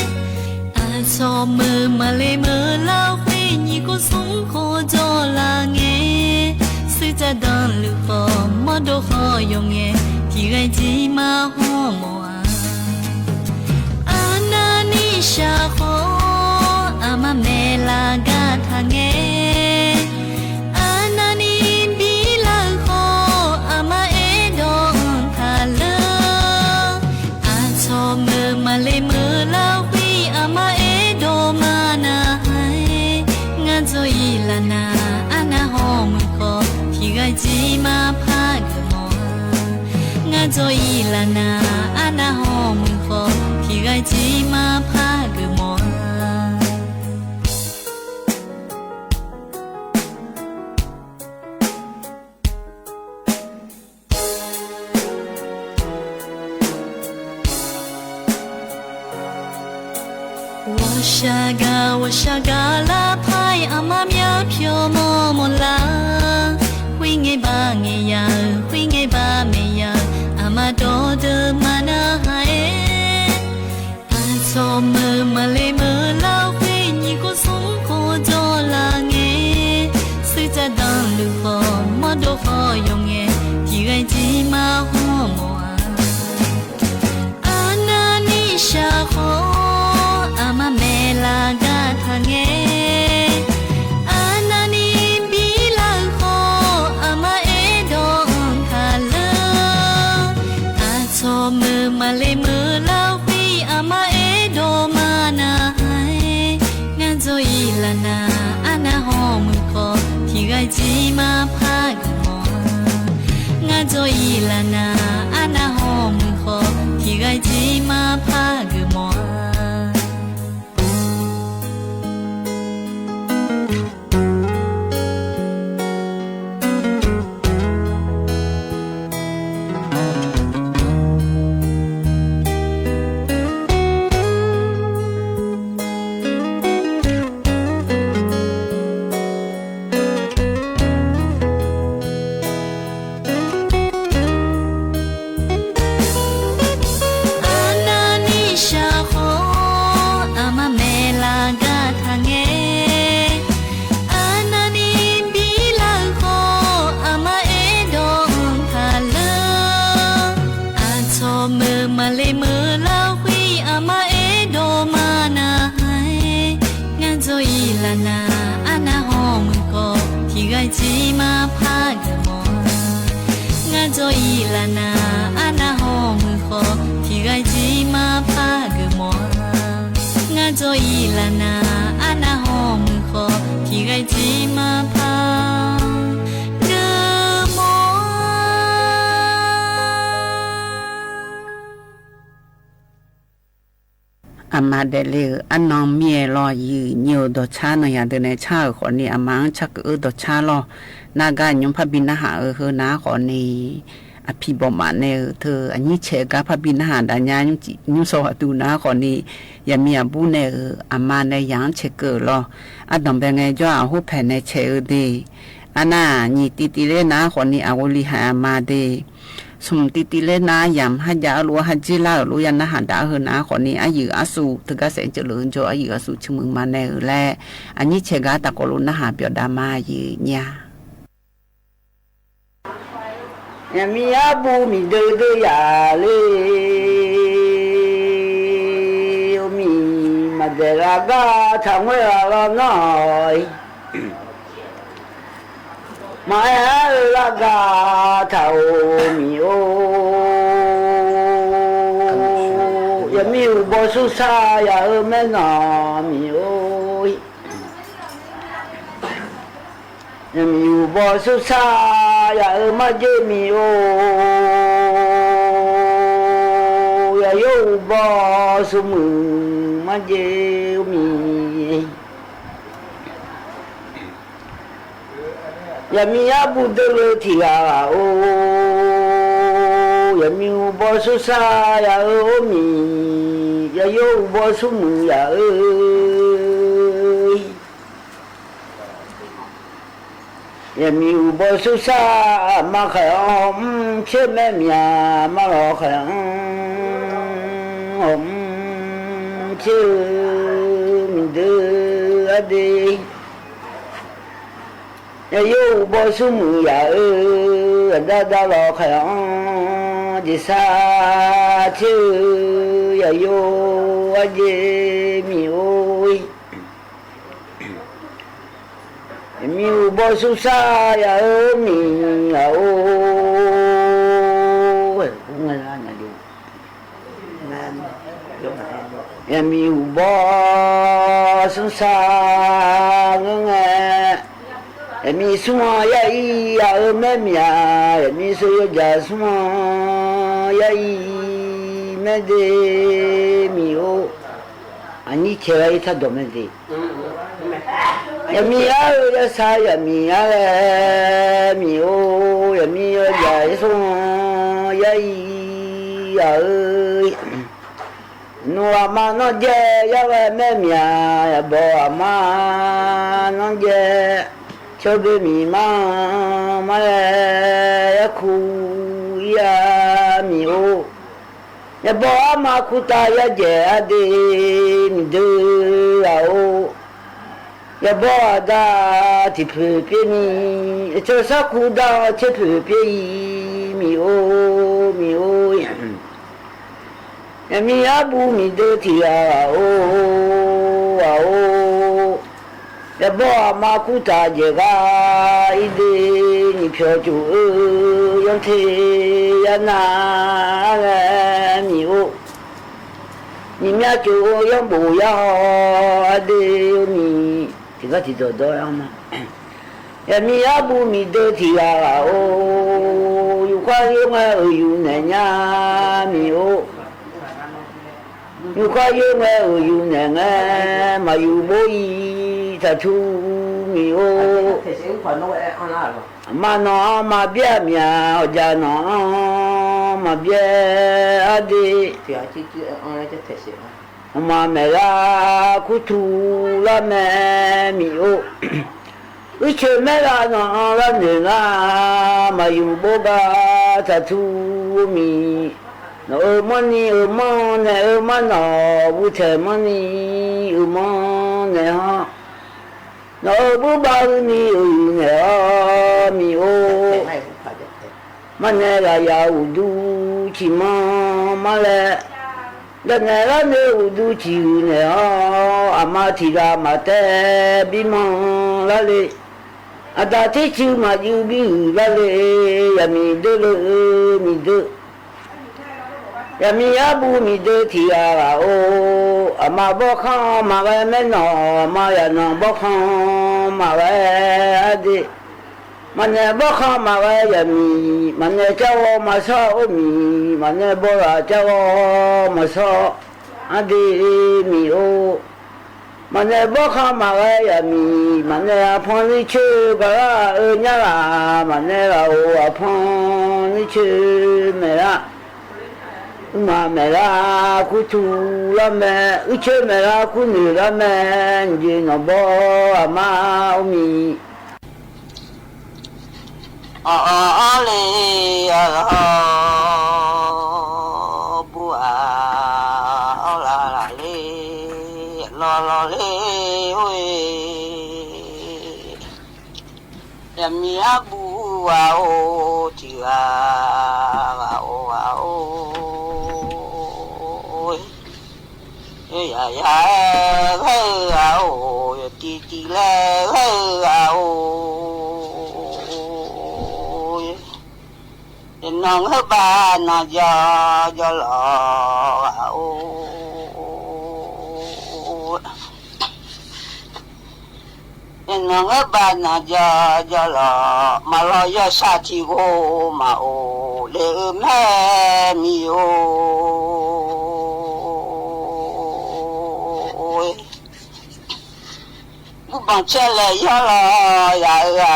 阿错么嘛嘞么啦，会你个松可做啦哎，实在当路好么都好用哎，提爱鸡嘛好么啊，阿那你下好。阿妈没拉个他哎，阿那你比拉好，阿妈爱动他了，阿错么嘛嘞么拉会，阿妈爱动嘛那哎，俺做伊拉那阿那好么好，提个鸡嘛怕个么，俺做伊拉那阿那该鸡嘛怕个么？我下个啦拍阿妈苗飘么么啦，会爱吧爱呀，会爱吧没呀，阿妈多的嘛那嗨，阿错么嘛嘞么啦，会你个松口做啦哎，谁在当路好么都好用哎，提爱鸡嘛好么啊，阿那你下好。阿妈没拉个他耶，阿那你比拉好，阿妈爱动卡了，阿错么嘛嘞么拉会，阿妈爱动嘛那嗨，俺做伊拉那阿那好么好，提个鸡嘛怕个么，俺做伊拉那阿那好么好，提个鸡嘛怕个么。鸡嘛怕个么？俺做伊拉那阿那好么好？提个鸡嘛怕个么？俺做伊拉那阿那好么好？提个鸡嘛怕个么？阿妈的了，阿农面咯，有牛多差那样的呢，差和你阿妈差个多差咯，那个牛怕比那下和那和你阿皮宝马呢，เธออันนี้เชกะพบินหาดัญญายุสวตุนะขอนี่ยามีอาบุเนี่ยอามาในยังเชกลออาดอมเป็นไงจ้าอาหูแผ่นในเชดีอาน่านี่ติเลนะขอนี่อาวลิหาอามาเดสมติเลนะยามหัดยาลัวหัดจิลาลัวยันนะหัดดาเฮนะขอนี่อายุอาสูถึงกะเสนเจริญจ้าอายุอาสูชมึงมาในแลอันนี้เชกะตะกลุนะหาเปียดามายีเนี่ยมีอาบูมีเดือดยาเลยมีมาเดรากาทำไว้ละน้อยมาลากาเท่ามีโออย่ามีอุบสุสาอย่าแม่งามีโอมีอุบสุสาอย่ามาเจมีโออย่าโยบสุมึงมาเจมีอย่ามีอาบุตรที่อาโออย่ามีอุบสุสาอย่ามีอย่าโยบสุมึงอย่าอย่ามีอุบสุสามาขยมเชื่อแม่เมียมาหลอกขยมเชื่อมีเดือดดีอย่าโยบสุมืออย่าดาหลอกขยมจิสาเชื่ออย่าโยอเจมีโอยมีอุบสุสาอย่ามีอย่าโอ้ยกูเงินอะไรอยู่อย่ามีอุบสุสาเงยอย่ามีสมัยอย่าแม่เมียอย่ามีสุยจะสมัยมี me de mi o ani chera ita do me de ya mi ya sa ya mi mi o ya mi ya so ya ya no ama no je ya me mi ya bo ama no je chobe mi ma ya ku ya mi o ya bo ama kuta ya je ade mi de o ya bo ada ti pe mi cho sa ku da che pe mi o ya mi abu mi de ti o ya bo ama kuta je ga ide ni pyo ju yon te ya na mi o ni mya ju yon bu ya ade mi ti ga ti do ya ma ya mi abu mi de ti o yu kwa yu ma yu na nya mi o yu kwa yu ma yu na nga ma yu bo yi ta tu mi o ma no ma bia mia o ja no ma bia ade ma me la ku tu la me mi o uche me la no la ne la ma yu bo ga ta tu mi no money mo ne mo no bu te money mo ne ha no bu ba ni ne mi o ma ne la ya u du chi ma le la ne la ne u du chi ne ama ti la ma te bi mo la le ada ti chi ma yu bi la le ya mi de le mi de ya mi abu mi de ti o ama bo khan ma ga me no ma ya no bo khan ma ga ade ma ne bo khan ma ga ya mi ma ne cha o ma sa o mi ma ne bo ra cha o ma sa ade mi o ma ne bo khan ma ga ya mi ma ne a phon ni che ga nya la ma ne la o a phon ni che me la ma me la ku tu la me uche me la ku ni la me nji no bo ama mi le bu la le lo le oi ya mi abu o ti ya ya o ti le o nong ba na ja lo o nong ba na ja lo ma lo ya sa ti go ma o le me mi o bon chele ya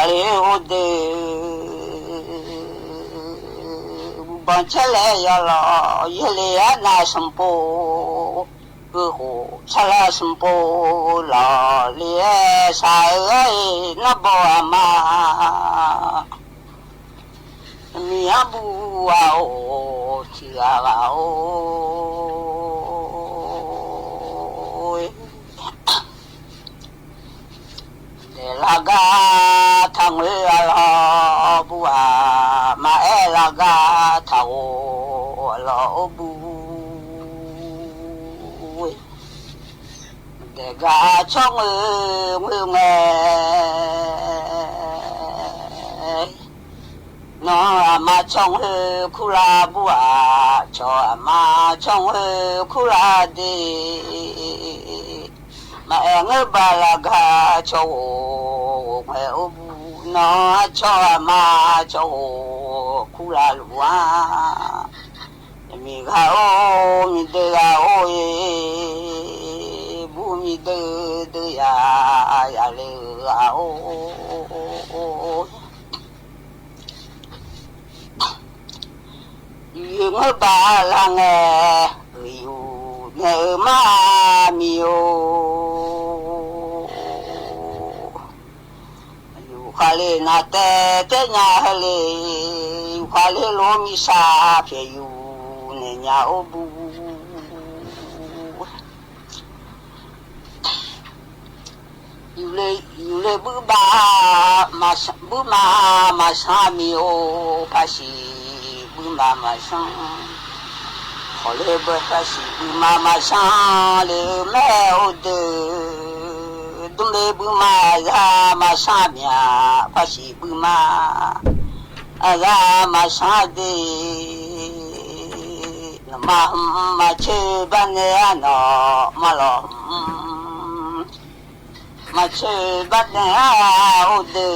le o de bon chele ya la ye le na sampo ho chala sampo la le sa na bo ama mi abu o ti o laga thang la bua ma laga thao la bu de ga chong mưa mẹ nó mà chong kula bua cho mà chong kula đi mà em ba là ga cho mẹ ô nó cho mà cho khu là lúa mi ga o mi de ga o e bu mi de ya le ga o yu ngơ ba la nghe yu ngơ ma mi o yu khale na te nya le yu khale lo mi sa phe yu ne nya o bu yu le bu ba ma sa mi o pa si mama sang khole ba si mama sang le me o de dumle bu ma ya ma sa mya pa si bu ma aga ma sa de ma che ba ne ano ma lo ma che ba ne o de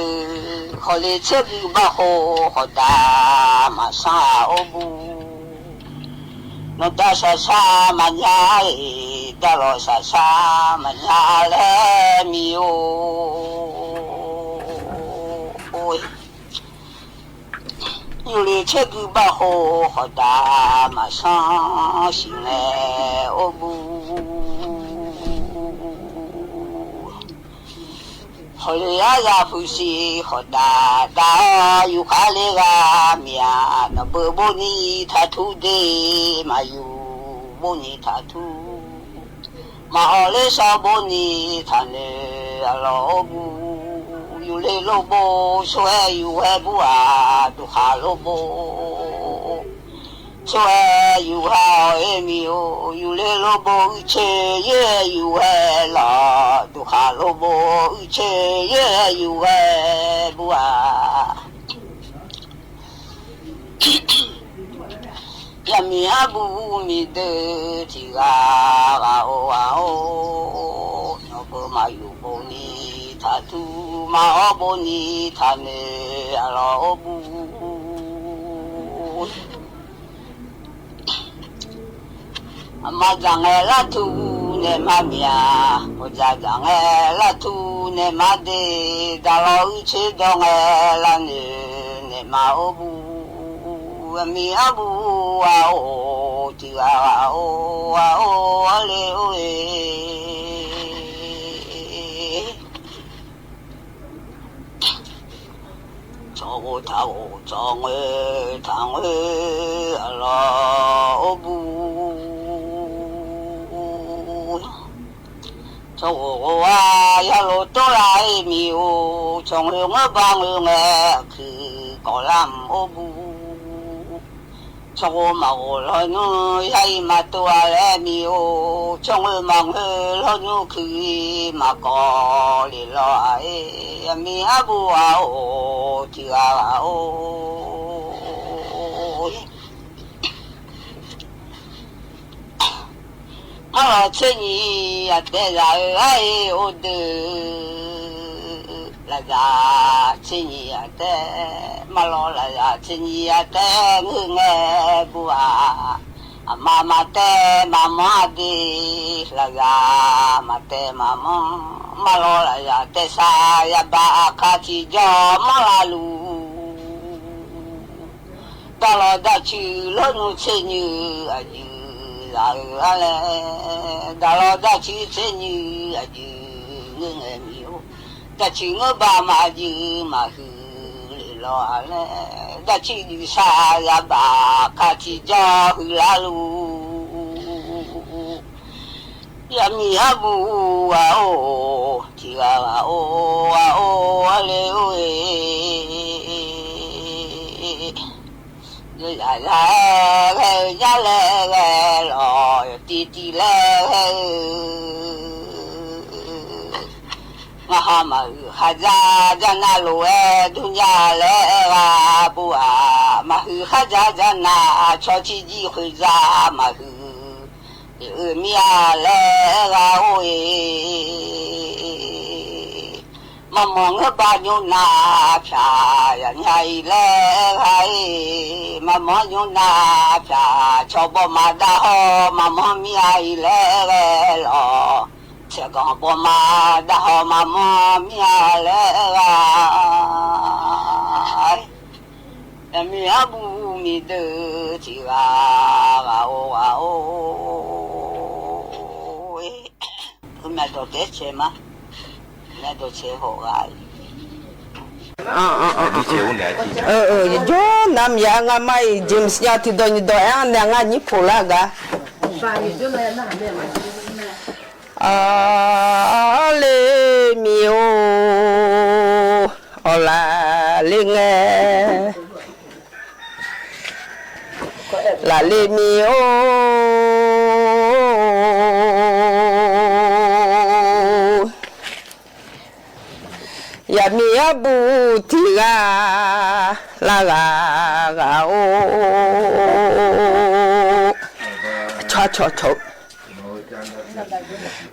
khole che bu ba ho da ma sa o bu no da sa ma nya da lo sa ma nya le mi o oi yu le che bu ba ho da ma sa si le o bu khole ya fu si khoda da yu khale ga mia na bo ni tha thu de ma yu bo ni tha thu ma ole sa bo ni tha le alo bu yu le lo bo so yu he bu a du kha lo bo so yu ha e mi o yu le lo bo che ye yu he la du kha lo bo che ye yu he bu a ya mi abu mi de ti ga o no bo ma yu bo ni ta tu ma o bo ni ta ne alo bu ma jang la tu ne ma mia o ja jang la tu ne ma de da lo che dong la ne ma o bu mi abu a o ti a o le o e cho ta o chong e thang e la o bu cho wa ya lo to lai mi o chong e nga bang e khi có làm o bu cho mà lo nu hay mà tua le mi o chong e mang e lo nu khi mà có li lo ai mi abu a o ti a o ma chen yi a te la ai o de la da chen yi a te ma lo la da chen yi a te nge bu a ma te ma de la da ma te ma lo la da te sa ya ba ka chi jo ma la lu da lo da chi lo nu chen yi a ji la le da lo da chi chen yi a ji nge mi o da chi ngo ba ma ji ma hu lo ale da chi di sa ya ba ka chi ja hu la lu ya mi abu a o ti a o ale o e ya le lo ti le ma ma ha ja na lo e dunya le wa bu a ma ha ja na cho chi ji hui za ma hu mi a le ga o e มองบาญูนาพายันไงแลไงมามองญูนาพาชอบมาดาฮอมามองมีไอแลลอเชกอบมาดาฮอมามองมีไอแลมีอาบูมีเดจิวาโอคุณแม่ตัวเด็กใช่ไหมแม่ตัวเชี่ยวหัวโยน้ำยางไม่จิมส์ยาที่โดนโดนอันยังไงนี่พูดละกะเลมิโอโอลาลิงla le mio ya mi abutiga la o cho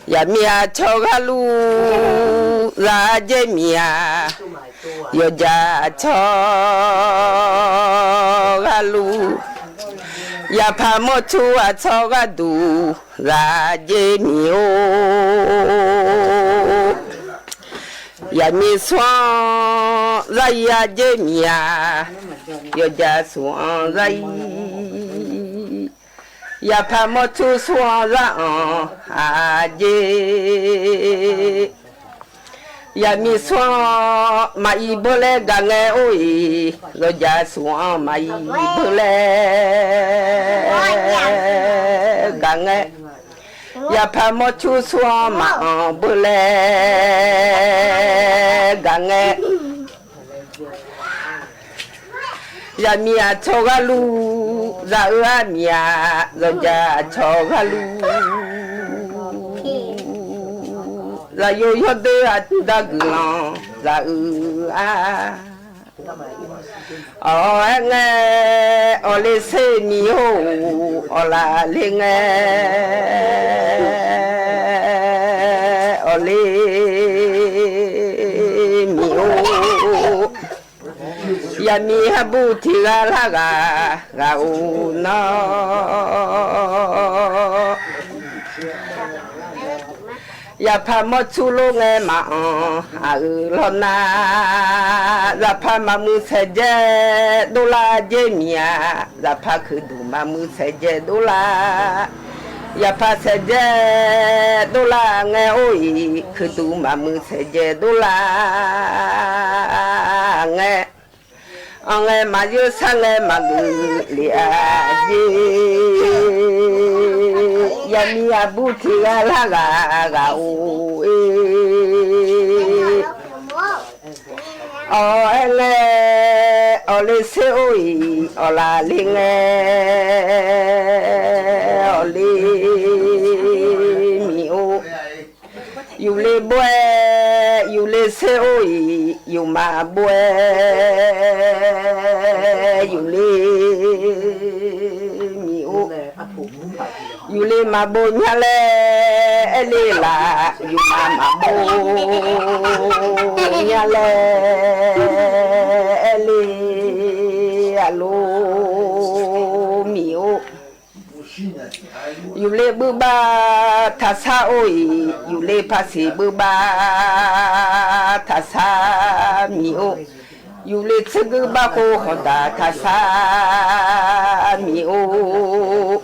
ya mi a chogalu la je mia yo ja chogalu ya pa mo tu a choga du la je mio ya mi swan la ya je mia yo ja swan la ya pa mo tu swan la a je ya mi swan ma i bole gange oi lo ja swan ma i bole gange ya pa mo chu swan ma bole gange ya mi a chogalu za a mi a lo ja chogalu la yo de a da glan la a nge o le se mi ho o la le nge o le mi ho ya mi habu ti la ga o no ya pa mo chu lo nge ma a lo na la pa ma mu se je do la je mia la pa khu du ma mu se je do la ya pa se je do la nge oi khu du ma mu se je do la nge nge ma yo sa nge ma du li a je ya mi abuti la o ele ole se oi ola linge ole mi o you le boy you le se oi you ma boy you le mi o you le ma bo nyale ele la you ma bo nyale ele alo mi o you le bu ba thasa oi you le pasi bu ba thasa mi o you le tsugu ba ko hoda thasa mi o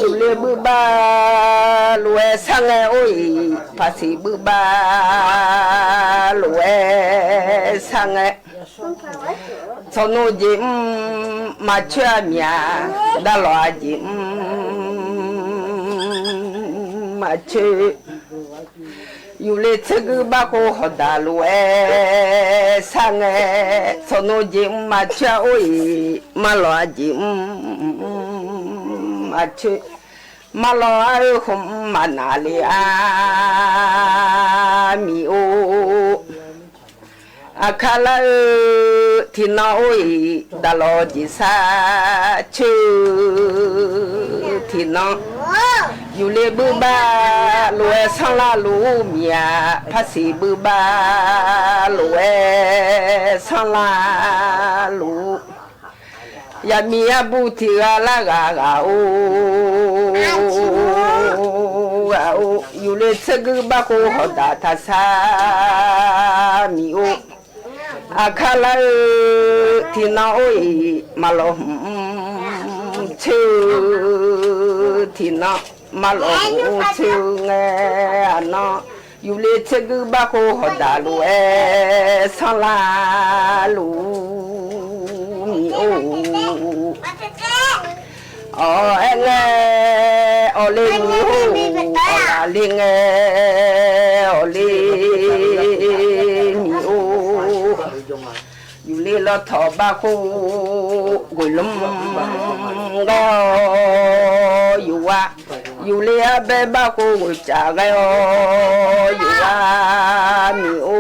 you le bu ba lue sange oi pasi bu ba lue sange sono jim macha mia da lo jim mache you le tsugu ba ko hoda lue sange sono jim macha oi malo jim mache malo ai hum manali a mi o akala tina oi dalo ji sa chu tina อยู่เลบือบาลวยสังลาลูเมียภาษีบือบาลวยสังลาลูยามีอาบุติกาลากากาโออยู่เลสกบาโคฮดาทัสามีโออาคาลาทินาโอยมาลมเชทินามาลงเชิงเอนะอยู่เลเชกบาโคฮดาลูเอสังลาลูมีโอเอเลโอเลมีโอลาลิงเอโอเลมีโออยู่เลลอทอบาโคกุลมก็อยู่ว่าอยู่เลียเบบากูจาก็อยู่ว่ามีโอ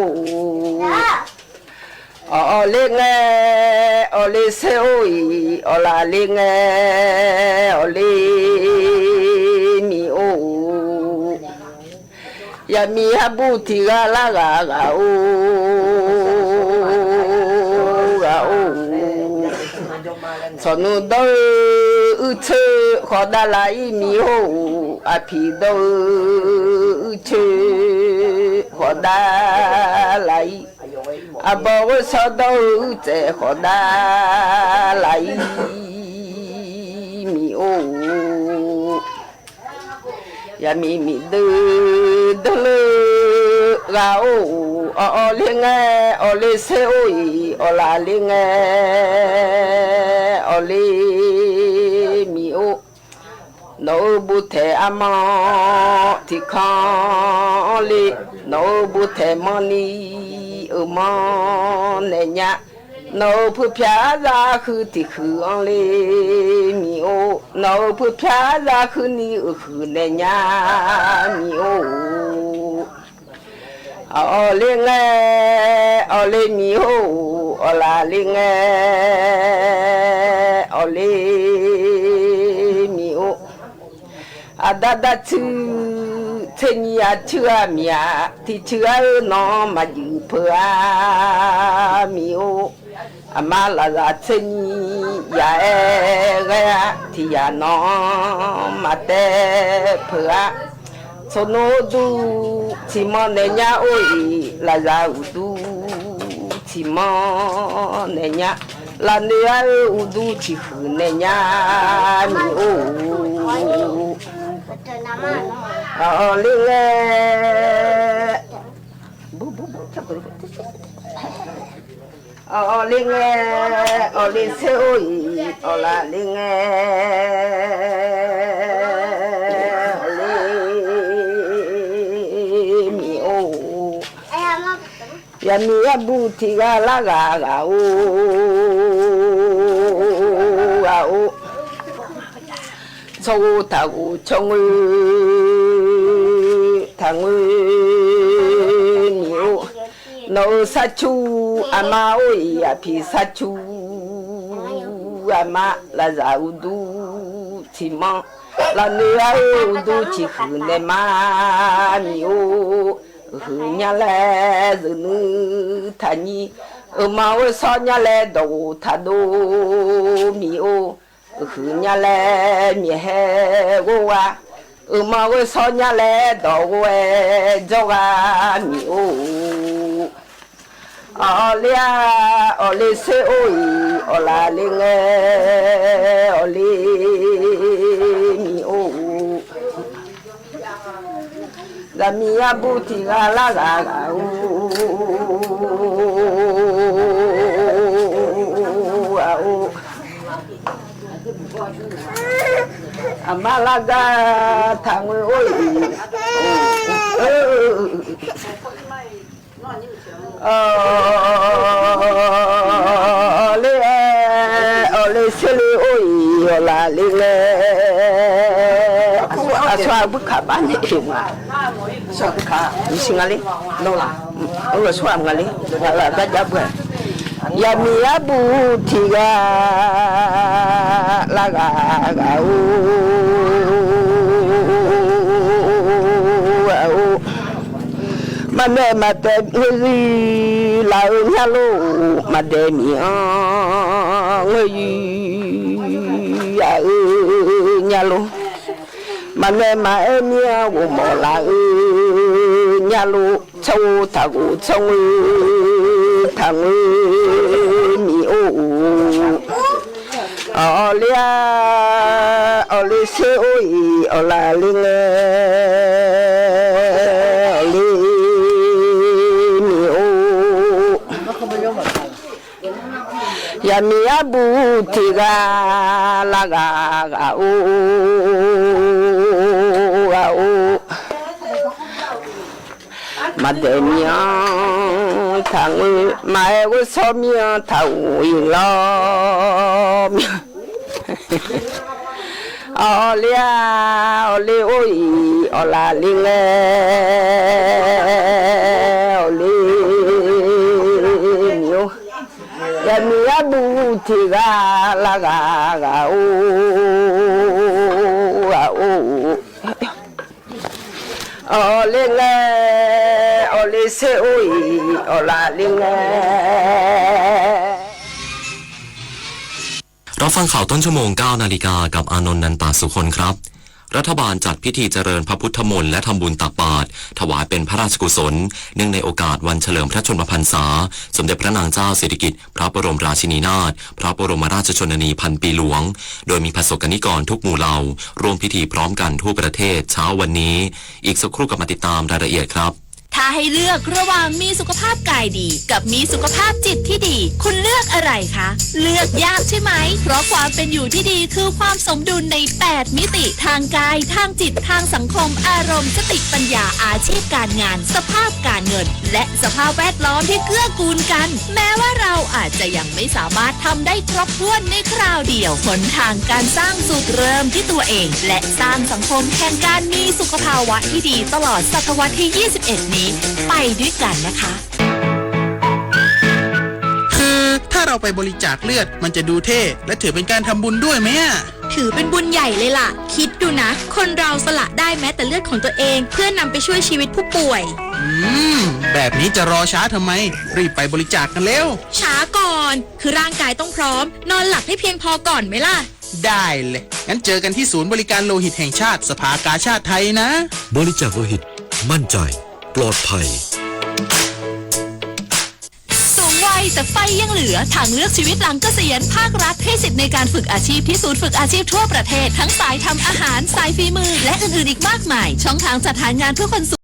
เลงโอเลเซโอยโอลาเลงโอเลมีโอยามีฮับุติกาลากากาโอสนุดอุเชขอดาลายมีโออภิดอุเชขอดาลายอาบอกสอดอุเชขอดาลายมีโอยามีดลกาโอเลงโอเลเซโอยโอลาเลงโอเลมีโอโนบุเทอามาที่คาเลโนบุเทมานีมาเนญะโนผู้พยาลาคือที่คืออังเลมีโอโนผู้พยาลาคือนี่คือเนญะมีโอเลงโอเลมีโอโอลาเลงโอเลมีโออาดาดาชื่อเทนียชื่อเมียที่ชื่อน้องมาอยู่เพื่อมีโออามาลาลาเทนียาเอเกที่ยาน้องมาเตเพื่อสนุดูที่มันเนียโอ้ยลาลาอุดูที่มันเนียลาเนียอุดูที่หืนเนียมีโอลิงบุจับลิงโอลิเซโอยโอลาลิงยามีบุติกาลากากาโอโซตากูชงทางนิโอโนสัจจูอามาโอยอาพิสัจจูอามาลาซาอุดูทิมลาเนียอุดูชิคุเนมานิโอหืญาเลซึนึทานีมาเวสญาเลโดทาโดมีโอหืญาเลมีเฮโกวามาเวสญาเลโดเวจกามีโออเลเซโอยอลาเลงอเลมีโอla mia boutique la gaga amalaga thang ôi le sele ôi la le soa bức khả bán hệ mà soa bức khả đi sinh ali lâu là lâu soa ngali là đã chấp rồi ya mi abu tiga la ga ga mà mẹ mà tên người gì là nhà lô mà để miệng người gì nhà lô mà mẹ mà em nhà của mỏ là nhà lô châu thằng châu thằng mi ô ở lia xe ôi ở là linh ya mi abu tiga la ga ga o mà để miếng thằng mai có số miếng thằng yên lo ở lia ôi ở là linh ở nhiều ya mi abu tiga la ga ga o ole se oi ola linge เราฟังข่าวต้นชั่วโมง 9 นาฬิกากับอานนท์นันตาสุคนครับรัฐบาลจัดพิธีเจริญพระพุทธมนต์และทำบุญตักบาตรถวายเป็นพระราชกุศลเนื่องในโอกาสวันเฉลิมพระชนมพรรษาสมเด็จพระนางเจ้าสิริกิติ์พระบรมราชินีนาถพระบรมราชชนนีพันปีหลวงโดยมีประสบกนิกรทุกหมู่เหล่าร่วมพิธีพร้อมกันทั่วประเทศเช้าวันนี้อีกสักครู่กลับมาติดตามรายละเอียดครับ ถ้าให้เลือกระหว่างมีสุขภาพกายดีกับมีสุขภาพจิตที่ดีคุณเลือกอะไรคะเลือกยากใช่ไหมเพราะความเป็นอยู่ที่ดีคือความสมดุลใน8มิติทางกายทางจิตทางสังคมอารมณ์สติปัญญาอาชีพการงานสภาพการเงินและสภาพแวดล้อมที่เกื้อกูลกันแม้ว่าเราอาจจะยังไม่สามารถทำได้ครบถ้วนในคราวเดียวหนทางการสร้างสุขเริ่มที่ตัวเองและสร้างสังคมแห่งการมีสุขภาวะที่ดีตลอดศตวรรษที่21นี้ไปด้วยกันนะคะคือถ้าเราไปบริจาคเลือดมันจะดูเท่และถือเป็นการทำบุญด้วยไหมถือเป็นบุญใหญ่เลยล่ะคิดดูนะคนเราสละได้แม้แต่เลือดของตัวเองเพื่อนำไปช่วยชีวิตผู้ป่วยแบบนี้จะรอช้าทำไมรีบไปบริจาคกันเร็วช้าก่อนคือร่างกายต้องพร้อมนอนหลับให้เพียงพอก่อนไหมล่ะได้เลยงั้นเจอกันที่ศูนย์บริการโลหิตแห่งชาติสภากาชาดไทยนะบริจาคโลหิตมั่นใจปลอดภัยสูงวัยแต่ไฟยังเหลือทางเลือกชีวิตหลังเกษียณภาครัฐให้สิทธิ์ในการฝึกอาชีพที่ศูนย์ฝึกอาชีพทั่วประเทศทั้งสายทำอาหารสายฝีมือและอื่นๆอีกมากมายช่องทางจัดหางานเพื่อคน